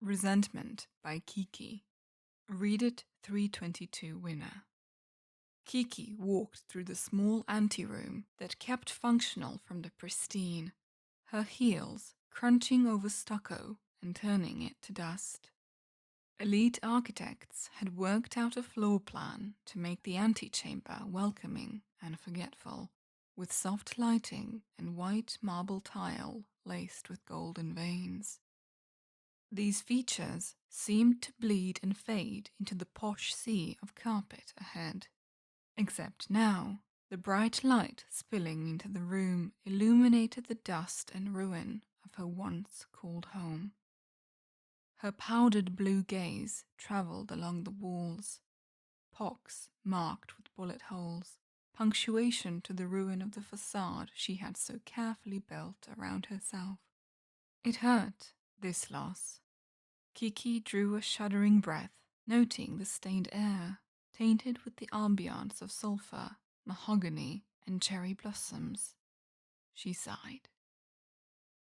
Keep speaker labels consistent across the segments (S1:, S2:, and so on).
S1: Resentment by Kiki, Readit 322 winner. Kiki walked through the small anteroom that kept functional from the pristine, her heels crunching over stucco and turning it to dust. Elite architects had worked out a floor plan to make the antechamber welcoming and forgetful, with soft lighting and white marble tile laced with golden veins. These features seemed to bleed and fade into the posh sea of carpet ahead. Except now, the bright light spilling into the room illuminated the dust and ruin of her once called home. Her powdered blue gaze travelled along the walls, pocks marked with bullet holes, punctuation to the ruin of the facade she had so carefully built around herself. It hurt, this loss. Kiki drew a shuddering breath, noting the stained air, tainted with the ambiance of sulphur, mahogany, and cherry blossoms. She sighed.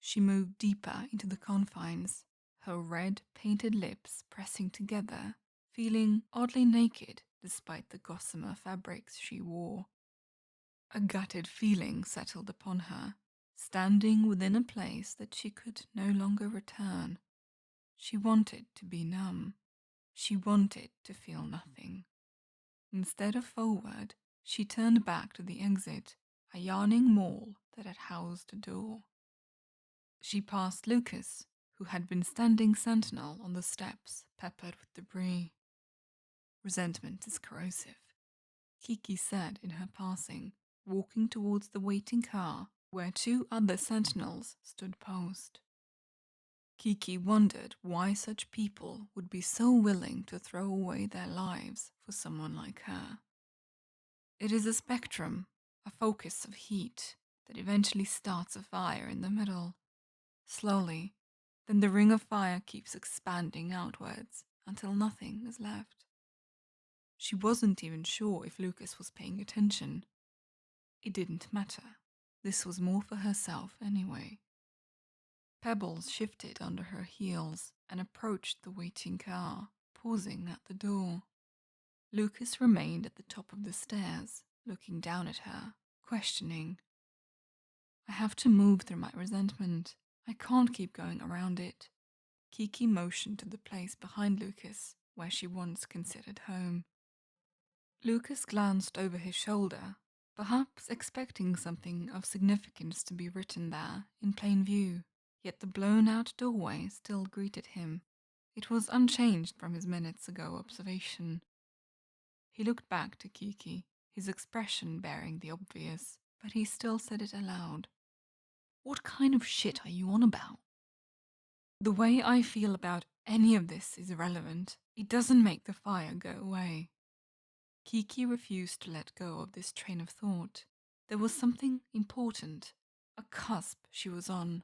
S1: She moved deeper into the confines, her red, painted lips pressing together, feeling oddly naked despite the gossamer fabrics she wore. A gutted feeling settled upon her, standing within a place that she could no longer return. She wanted to be numb. She wanted to feel nothing. Instead of forward, she turned back to the exit, a yawning maw that had housed a door. She passed Lucas, who had been standing sentinel on the steps peppered with debris. Resentment is corrosive, Kiki said in her passing, walking towards the waiting car where two other sentinels stood post. Kiki wondered why such people would be so willing to throw away their lives for someone like her. It is a spectrum, a focus of heat that eventually starts a fire in the middle. Slowly, then the ring of fire keeps expanding outwards until nothing is left. She wasn't even sure if Lucas was paying attention. It didn't matter. This was more for herself anyway. Pebbles shifted under her heels and approached the waiting car, pausing at the door. Lucas remained at the top of the stairs, looking down at her, questioning. I have to move through my resentment. I can't keep going around it. Kiki motioned to the place behind Lucas, where she once considered home. Lucas glanced over his shoulder, perhaps expecting something of significance to be written there in plain view. Yet the blown-out doorway still greeted him. It was unchanged from his minutes ago observation. He looked back to Kiki, his expression bearing the obvious, but he still said it aloud. What kind of shit are you on about? The way I feel about any of this is irrelevant. It doesn't make the fire go away. Kiki refused to let go of this train of thought. There was something important, a cusp she was on.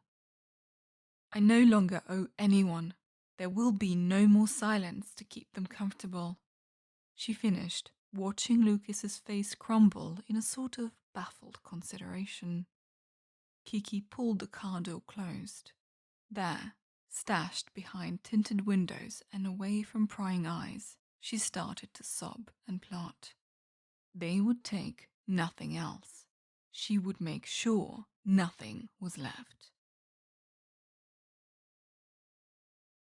S1: I no longer owe anyone. There will be no more silence to keep them comfortable. She finished, watching Lucas's face crumble in a sort of baffled consideration. Kiki pulled the car door closed. There, stashed behind tinted windows and away from prying eyes, she started to sob and plot. They would take nothing else. She would make sure nothing was left.